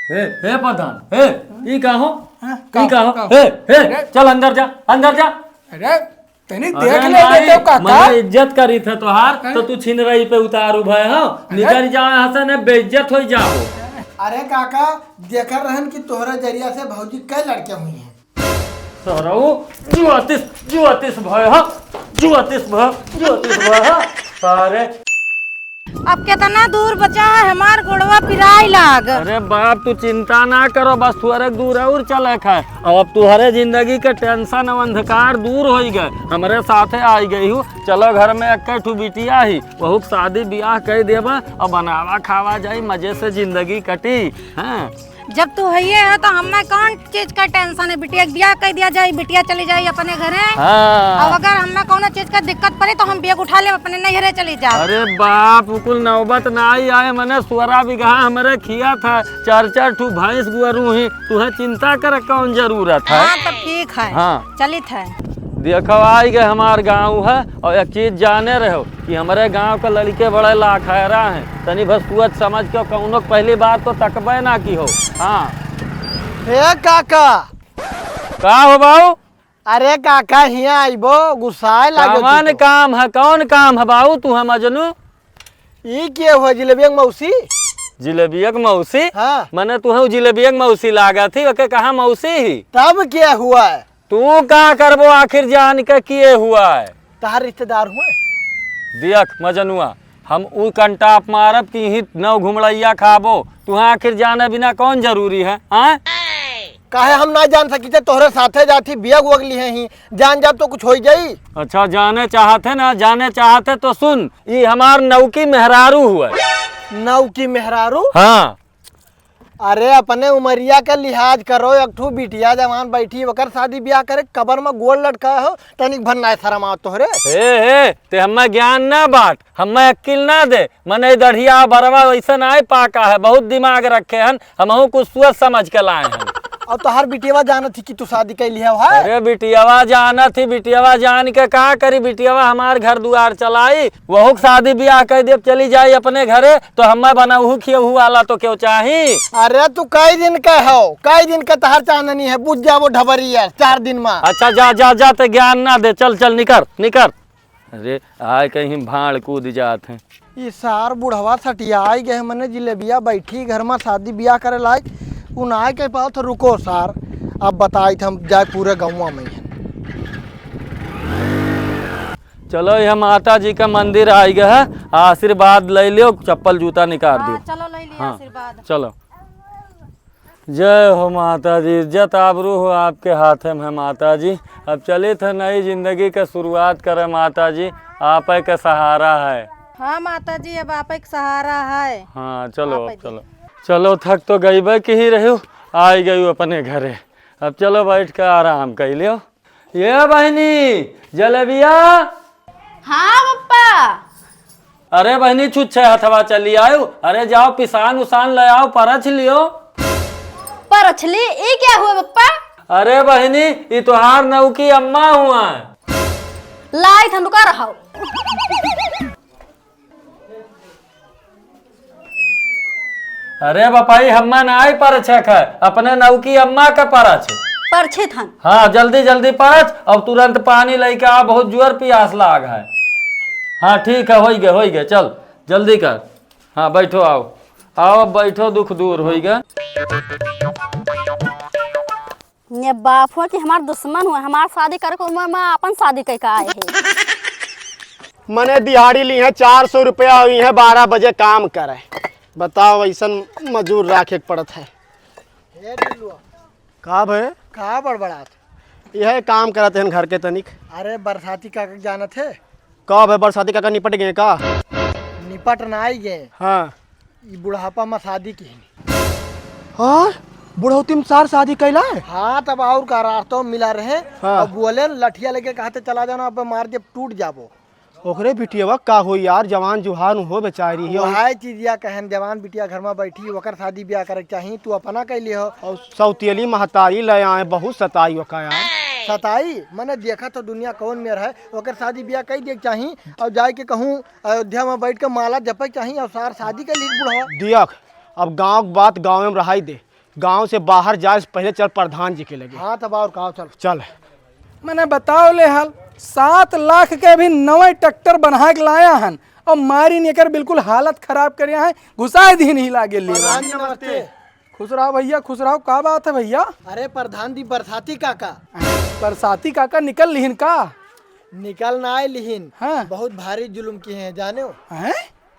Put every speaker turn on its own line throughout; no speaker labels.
हे प्रधान ई का हो ई का हो चल अंदर जा अंदर जा।
अरे तनी देख ले बेटे काका,
मैं इज्जत करी थे तोहार तो तू छिन रही पे उतारू भय हो निकल जाओ यहाँ से, न बेइज्जत हो जाओ।
अरे काका देख रहन कि तोहरा जरिया से भौजी कई लड़के हुई हैं।
सरऊ जुआतिस भय हो जुआतिस भय हो सारे।
अब कितना दूर बचा है हमार गोड़वा पिराई लाग।
अरे बाप तू चिंता ना करो, बस थोड़े दूर और चले है। अब तुम्हारे जिंदगी के टेंशन अंधकार दूर हो गए, हमारे साथे आई गई हूँ। चलो घर में एक बिटिया ही बहुत शादी ब्याह कर देवा और बनावा खावा जाई, मजे से जिंदगी कटी है।
जब तू है तो हमें कौन चीज का टेंशन है, बिटिया ब्याह कर दिया जाए, बिटिया चली जाए अपने घरे। अब अगर हमें कौन चीज का दिक्कत पड़े तो हम बैग उठा ले अपने नहरे चली जाए।
अरे बाप कुल नौबत ना आई आए, मैंने 16 बीघा हमारे खिया था, 4 ठू भैंस गुरू ही, तुम्हें चिंता कर कौन जरूरत है।
हाँ तो ठीक है
हाँ
चलित है।
देखो आई गए हमार गांव है, और एक चीज जाने रहो कि हमारे गांव के लड़के बड़े लाखैरा हैं, तनी बस कुछ समझ के कौनो पहली बात तो तकबे ना की हो। हाँ
हे काका
का हो बाऊ?
अरे काका हिया आइबो गुस्साए लागे।
कौन काम है कौन काम है बाऊ? तू है मजनू
ई के हुआ जिलेबिया मौसी?
जिलेबिया की मौसी?
हाँ
मैंने तुम्हें जिलेबिया की मौसी लागा थी, ओके कहा मौसी ही
तब क्या हुआ है?
तू का करबो आखिर जान के किए हुआ है?
तहार रिश्तेदार हुए?
देख मजनुआ हम उ कंटाप मारब की ही नौ घुमड़ैया खाबो, तुहा आखिर जाने बिना कौन जरूरी है?
काहे हम ना जान सकी थे, तोहरे साथे जाती बिया उगली है ही, जान जब तो कुछ हो जाई।
अच्छा जाने चाहते ना, जाने चाहते तो सुन, ये हमार नौकी मेहरारू हुआ।
नौ की मेहरारू?
हाँ
अरे अपने उमरिया का लिहाज करो, एक ठू बिटिया जवान बैठी वकर शादी ब्याह करे, कबर में गोल लटका हो तनिक भन्ना शर्म आओ तोहरे।
हे ते हमें ज्ञान ना बांट, हमें अक्ल ना दे, मने दढ़िया बरवा वैसा ना पाका है, बहुत दिमाग रखे हन, हम कुछ सोच समझ के लाए हैं।
और तोहार बिटिया जाना थी कि तू शादी कैली है?
अरे बिटियावा जाना थी, बिटियावा जान के का करी, बिटियावा हमार घर दुआर चलाई, वह शादी ब्याह कर दे चली जाए अपने घरे, तो हमें बनाऊ खियहू वाला तो क्यों चाही?
अरे तू कई दिन का हो, कई दिन का तहार चांदनी है, बुझ जा वो ढबरी है 4 दिन में।
अच्छा जा जा जा ते ज्ञान ना दे, चल चल निकर निकर। अरे आए कहीं भाड़ कूद जाते हैं।
ये सार बुढ़वा सटिया आई गए, मैंने जिलेबिया बैठी घर में शादी ब्याह करे लायक उन आए के पास तो रुको सार, अब बताई थे हम जाए पूरे गाँव में।
चलो यह माता जी का मंदिर आई गया है, आशीर्वाद ले लियो, चप्पल जूता निकाल दियो।
चलो ले लिया आशीर्वाद।
चलो जय हो माता जी, इज्जत आबरू हो आपके हाथ में है माता जी। अब चले थे नई जिंदगी का शुरुआत करें माता जी, आप का सहारा है।
हाँ माता जी अब आप एक सहारा है।
हाँ चलो अब चलो चलो, थक तो गई बे की ही रहो, आई गई अपने घरे, अब चलो बैठ कर आराम कर लियो। ये बहनी जलेबिया।
हाँ पप्पा।
अरे बहनी छुच्छे हथवा चली आयो, अरे जाओ पिसान उसान ले आओ, परछ लियो।
परछली ये क्या हुआ पप्पा?
अरे बहनी ये तुहार नौ की अम्मा हुआ है।
लाई थनुका रहा।
अरे बपाई हम्मा ना आई परछक है, अपने नौ की अम्मा का परछ।
परछे थन।
हाँ जल्दी जल्दी परछ, अब तुरंत पानी लेके आ, बहुत जोर प्यास लाग है। हाँ ठीक है, हो गए चल जल्दी कर। हाँ बैठो, आओ आओ बैठो, दुख दूर हो गया।
ये बाप हुआ कि हमार दुश्मन हुआ, हमार शादी करके उम्र में अपन शादी करके आए हैं।
मैंने दिहाड़ी ली है 400 रुपया हुई है, 12 बजे काम करे, बताओ ऐसा मजूर राखे पड़त है। का भे का बड़बड़ात? यह काम करत है घर के तनिक। अरे बरसाती का जाना थे का भे? बरसाती का निपट गए का? निपट ना आई गए। हाँ बुढ़ापा में शादी की। हाँ बुढ़ौती में सार शादी कैला है? हाँ तब और का रास्तों मिला रहे। हाँ। अब बोले लठिया लेके कहते चला जाना, अब मार जब टूट जाबो। ओकरे बिटिया का हो यार, जवान जुहान हो बेचारी है, वही चीजिया कहन जवान बिटिया घर में बैठी, ओकर शादी ब्याह करे चाहिए, तू अपना कैली हो। और सौतेली महतारी ले आए, बहुत सताई ओका यार। सताई मैंने देखा तो दुनिया कौन में है, ओकर शादी ब्याह कई देख चाहिए, और जाए के कहूँ अयोध्या में बैठ के माला जपे चाहिए, और सार शादी के लिए बुढ़वा देख। अब गाँव बात गाँव में रहाई दे, गांव से बाहर जाए से पहले चल प्रधान जी के लगे। हाँ तब और कहा चल चल।
मैंने बताओ ले हाल 7 लाख के भी नवे ट्रैक्टर बना के लाया हन और मारी नहीं कर बिल्कुल हालत खराब कर है घुसा दी नहीं लागे ले।
नमस्ते।
खुश रहो भैया खुश रहो। का बात है भैया?
अरे प्रधान जी बरसाती काका।
बरसाती काका निकल लिहिन का?
निकल ना आए लिहिन।
हाँ।
बहुत भारी जुलुम किए हैं जाने हो।
हैं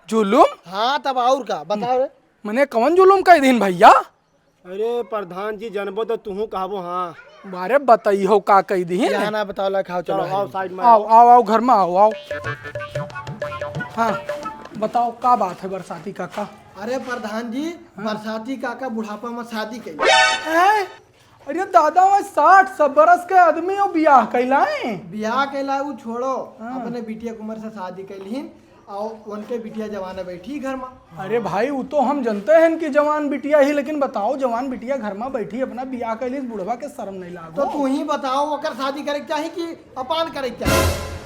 जुलुम?
हाँ तब और का बताओ रे।
मैंने कौन जुलुम कह दिन भैया?
अरे प्रधान जी जनबो तो तू कहबो। हाँ
बारे बताई हो का कह दी
ना बताओ ला खाओ चलो आओ साइड में
आओ आओ आओ घर में आओ आओ। हाँ बताओ का बात है बरसाती काका?
अरे प्रधान जी बरसाती काका बुढ़ापा में शादी की।
अरे दादा मैं 60 बरस के आदमी हो बियाह कैलाए।
बियाह कैला वो छोड़ो अपने बिटिया कुमार से शादी कैलिन और उनके बिटिया जवाना बैठी घर में।
अरे भाई वो तो हम जानते हैं कि जवान बिटिया ही, लेकिन बताओ जवान बिटिया घर में बैठी अपना बियाह कैली बुढ़वा के शर्म नहीं लागो?
तो तू ही बताओ ओकर शादी करे चाहिए कि अपान करे चाहिए?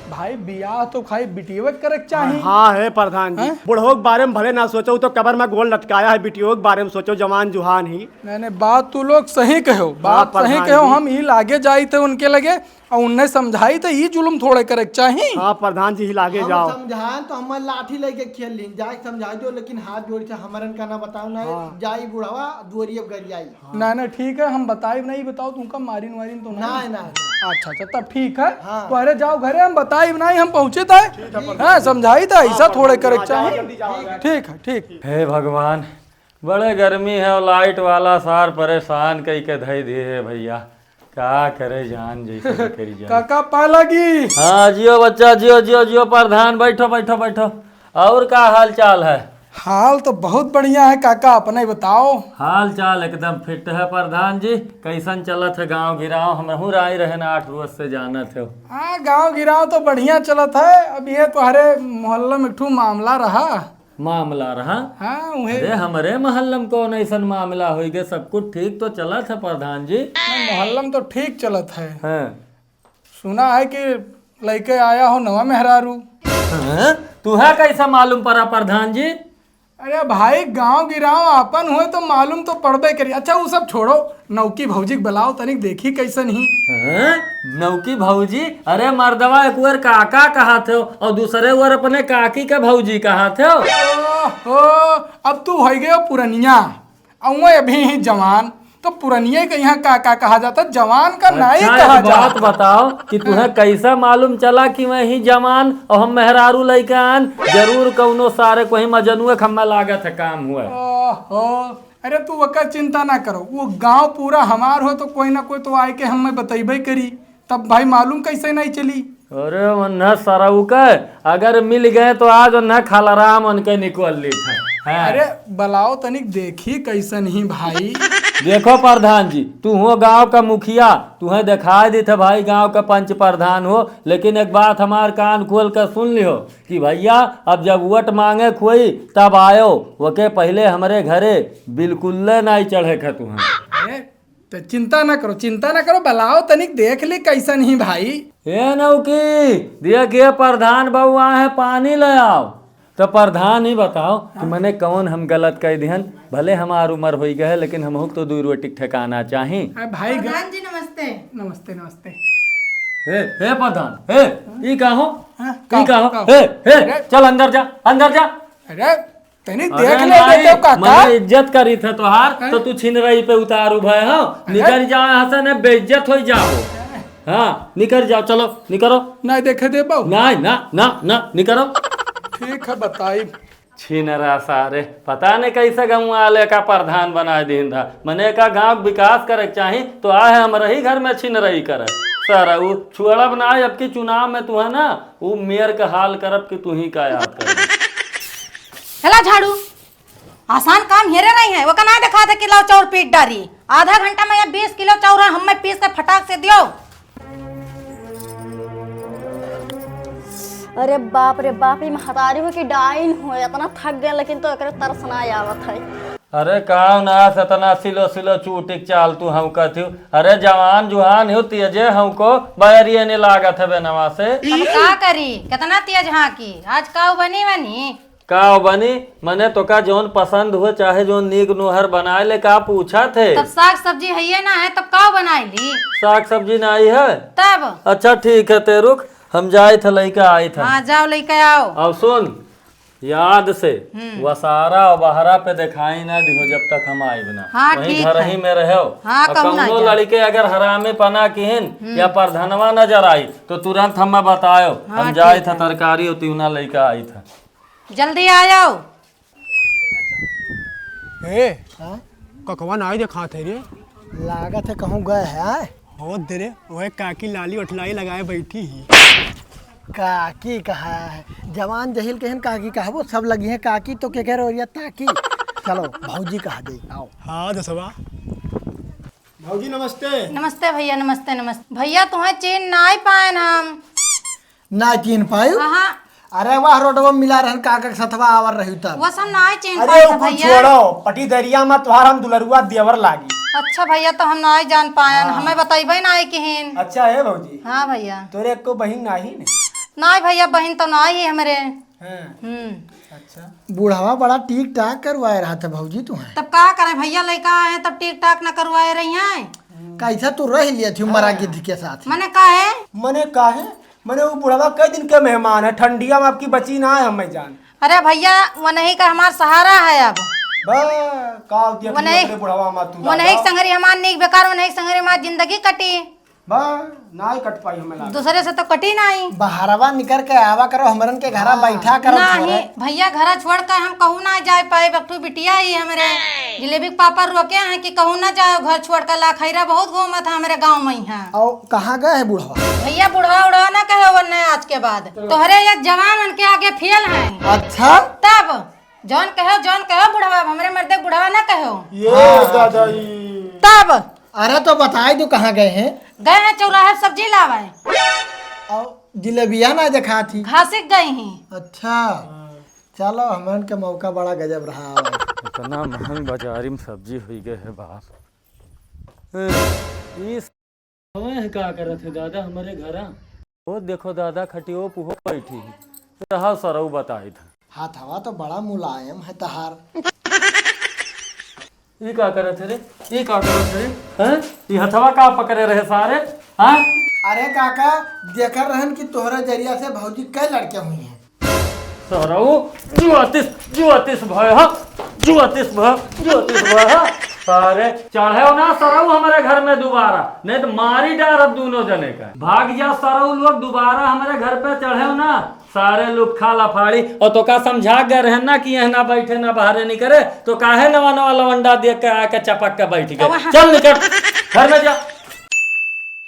भाई बियाह तो खाई बिटिया करे चाहिए।
हाँ है प्रधान जी। बुढ़ो के बारे में भले ना सोचो तो कबर में गोल लटकाया है, बिटियों के बारे में सोचो जवान जुहान ही।
मैंने बात तू लोग सही कहो, बात सही कहो। हम ही लागे जाई थे उनके लगे और उन्हें समझाई तो ये जुलुम थोड़े करे चाहिए।
हाँ प्रधान जी ही लागे जाओ। समझाए तो हम लाठी लेके खेल ली जाए समझा दो, लेकिन हाथ जोड़ से हमारन का ना बताओ ना। जाई बुढ़ावा दुआरी अब गरियाई।
ना ना ठीक है हम बताए नहीं। बताओ तुमका मारिन वारिन तो
ना ना।
अच्छा अच्छा तब ठीक है। तो अरे जाओ घरे हम बताई नहीं हम पहुंचे थे। हाँ समझाई था ऐसा थोड़े करे चाहिए। ठीक है ठीक।
हे भगवान बड़े गर्मी है और लाइट वाला सार परेशान कई के धई दिए भैया। क्या करे जान जैसे करी जान।
काका पा लगी।
हाँ जियो बच्चा जियो जियो जियो। प्रधान बैठो बैठो बैठो। और क्या हाल चाल है?
हाल तो बहुत बढ़िया है काका, अपने बताओ।
हाल चाल एकदम फिट है प्रधान जी। कैसन चलत है गांव गिराव? हम राय रहे ना 8 रोज से जानत हो।
हाँ गांव गिराव तो बढ़िया चलत है। अब ये तुम्हारे मोहल्ला में एक ठो मामला रहा।
मामला रहा?
हाँ
अरे हमारे मोहल्ला में कौन ऐसा मामला हो गया? सब कुछ ठीक तो चलत है प्रधान जी।
मोहल्ला में तो ठीक चलत है।
हाँ।
सुना है कि लड़के आया हो नवा मेहरारू।
हाँ? तुहे कैसा मालूम पड़ा प्रधान जी?
अरे भाई गांव गिराव आपन हुए तो मालूम तो पड़बे करी। अच्छा वो सब छोड़ो, नौकी भौजी बुलाओ तनिक देखी कैसन ही।
हाँ? नौकी भौजी? अरे मर्दवा एक बार काका कहा थे और दूसरे बार अपने काकी के भौजी कहा थे।
ओहो अब तू हो गए पुरनिया और अभी ही जवान, तो पुरनिया के यहाँ काका कहा जाता, जवान का नाई कहा जाता।
बात बताओ कि तुम्हें कैसा मालूम चला कि मैं ही जवान और हम मेहरारू लइकान? जरूर कौनो सारे कोई मजनुए खम्मा लागत है काम हुआ।
ओहो अरे तू वकर चिंता ना करो, वो गांव पूरा हमार हो तो कोई ना कोई तो आए के हमें बतेबे करी, तब भाई मालूम कैसे नहीं चली।
अरे उन्हें सराऊ के अगर मिल गए तो आज उन्हें खलराम उनके निकल ली था।
अरे बलाओ तनिक देखी कैसन ही भाई।
देखो प्रधान जी तू हो गांव का मुखिया, तुम्हें दिखाई दी था भाई गांव का पंच प्रधान हो, लेकिन एक बात हमार कान खोल कर सुन लियो कि भैया अब जब वोट मांगे कोई तब आयो, वके पहले हमारे घरे बिल्कुल नहीं चढ़े खे तुम्हें।
तो चिंता ना करो बलाओ तनिक देख ली कैसन ही भाई।
ए नौकी देखिए प्रधान बाबू आए हैं, पानी ले आओ। तो प्रधान ही बताओ कि मैंने कौन हम गलत कह दिहन? भले हमार उम्र हो गए लेकिन हम तो 2 रोटी ठेकाना चाही।
भाई
प्रधान जी नमस्ते।
नमस्ते नमस्ते।
हे प्रधान हे ई कहो
कहो,
ई कहो
कहो।
हे चल अंदर जा अंदर जा।
अरे तनिक
अरे
देख ले
नहीं,
देते काका।
मैंने इज्जत करी थे तोहार तो तू छिन रही पे उतारू भाई। हाँ निकल जाओ यहाँ से, न बेइज्जत हो जाओ। हाँ निकल जाओ, चलो निकलो।
नहीं देखे दे पाओ।
नहीं ना ना ना निकलो।
ठीक है बताई।
छीन रहा सारे, पता नहीं कैसे गाँव वाले का प्रधान बना दिन था। मैंने का गाँव विकास करे चाही तो आए हम रही घर में छीन रही करे सर। वो छुड़ा बनाए अब की चुनाव में तू है ना वो मेयर का हाल करब कि तू ही का याद कर।
चला झाड़ू, आसान काम हेरे नहीं है। वो कना दिखा दे किलो चाउर पीट डारी, आधा घंटा में 20 किलो चाउर हमें पीस के फटाक से दियो।
अरे बाप रे बाप, ये महतारी हो कि डाइन हो, इतना थक गया लेकिन तो एकरे तरस ना आवत है।
अरे काव ना सतना सिलो सिलो चूटिक चाल तू हम कहती। अरे जवान जुहान हो तेजे हमको बैरिए ने लागत है बेनवा से।
अब का करी कितना तेज हाँ की आज काऊ बनी बनी।
का बनी मने तो का जोन पसंद हुए चाहे जोन नीक नुहर बनाए ले का पूछा थे।
तब साग सब्जी है ना है तब का बनाई ली।
साग सब्जी ना आई है
तब
अच्छा ठीक है ते रुक हम जाए थे लड़का आई था।
हाँ जाओ लेके आओ।
अब सुन याद से वसारा और बहरा पे दिखाई ना दिहो जब तक हम आए बना।
हाँ,
वहीं
ठीक
घर
है।
ही में रहो।
हाँ, कहूँ ना
कौनो
जा।
लड़के अगर हरामे पना किहन या परधनवा नजर आई तो तुरंत हमें बतायो। हम जाए था तरकारी होती ना लड़का आई था।
जल्दी आ जाओ।
ए ककवा नाई देखा थे रे। लागत है कहूँ गए है हो दे रे वह काकी लाली उठलाई लगाए बैठी ही। काकी कहा है जवान जहिल केहन काकी कहा वो सब लगी है काकी तो के कह रहे हो ताकी। चलो भौजी कहा दे आओ। हाँ दसवा भौजी नमस्ते।
नमस्ते भैया नमस्ते नमस्ते। भैया तुम्हें चीन ना ही पाए हम
ना चीन पायु।
हाँ
अरे वाह रोडवा मिला रहन काका के सथवा आवर रही तब।
वो सब ना ही चीन
अरे
पाए थे
वो कुछ
भैया।
छोड़ो पटी दरिया में तुहार हम दुलरुआ देवर लागी।
अच्छा भैया तो हम ना ही जान पाए हमें बताइबे ना ही किहिन।
अच्छा है भौजी
हाँ भैया
तोरे को बहन नाही ने।
ना ही भैया बहन तो ना ही है हमारे।
अच्छा बूढ़ावा बड़ा ठीक ठाक करवाए रहा था भौजी तुम्हें।
तब का करें भैया लड़का आए तब ठीक ठाक न करवाए रही हैं।
कैसा तू रह लिया थी मरा गिद्ध के साथ।
मैंने कहा है
मने काहे मने वो बुढ़ावा कई दिन का मेहमान है ठंडिया में आपकी बची ना है हमें जान।
अरे भैया वो नहीं का हमारा सहारा है अब।
वो
नहीं
बुढ़ावा मत तू
वो नहीं संगरी हमार नहीं बेकार वो नहीं संगरी हमारी जिंदगी कटी।
ना ही कट पाई हमें
दूसरे से तो कटी नहीं।
बहरवा निकल के आवा करो हमरन के घरा बैठा करो।
नहीं भैया घर छोड़ कर हम कहूँ ना जा पाए बकटू बिटिया ही हमारे जिलेबी के पापा रोके हैं कि कहूँ ना जाओ घर छोड़ कर ला खैरा बहुत घूमा था हमारे गाँव में ही।
और कहाँ गए है बुढ़वा।
भैया बुढ़वा उड़वा ना कहे वरना आज के बाद तोहरे ये जवान उनके आगे फेल हैं।
अच्छा
तब जौन कहो बुढ़वा हमरे मर्दे बुढ़वा ना कहो।
ये दादाई
तब
अरे तो बताए तू कहाँ गए हैं।
गए हैं चौराहे सब्जी लावाए
और जिलेबिया ना देखा थी
घासिक गई ही।
अच्छा चलो हमन के मौका बड़ा गजब रहा।
इतना महंग बाजारी में सब्जी हुई गए है बाप। इस क्या करे थे दादा हमारे घर वो देखो दादा खटियो पुहो बैठी रहा सरऊ बताई था।
हाथ हवा तो बड़ा मुलायम है तहार।
ये क्या करे थे रे ये क्या करे थे हैं ये हथवा का पकड़े रहे सारे। हाँ
अरे काका देख रहन कि तोहरा जरिया से भौजी कई लड़के हुई हैं।
सरऊ जुआतिस भय सारे चढ़े ना सरऊ हमारे घर में दोबारा नहीं तो मारी डार अब दोनों जने का भाग जा सरऊ लोग दोबारा हमारे घर पे चढ़े ना सारे लोग खा लफाड़ी। और तो का समझा गए रहे ना कि यहाँ ना बैठे ना बाहर नहीं करे तो काहे नवा नवा लवंडा देख के आके चपक के बैठ गए। चल निकल घर में जा।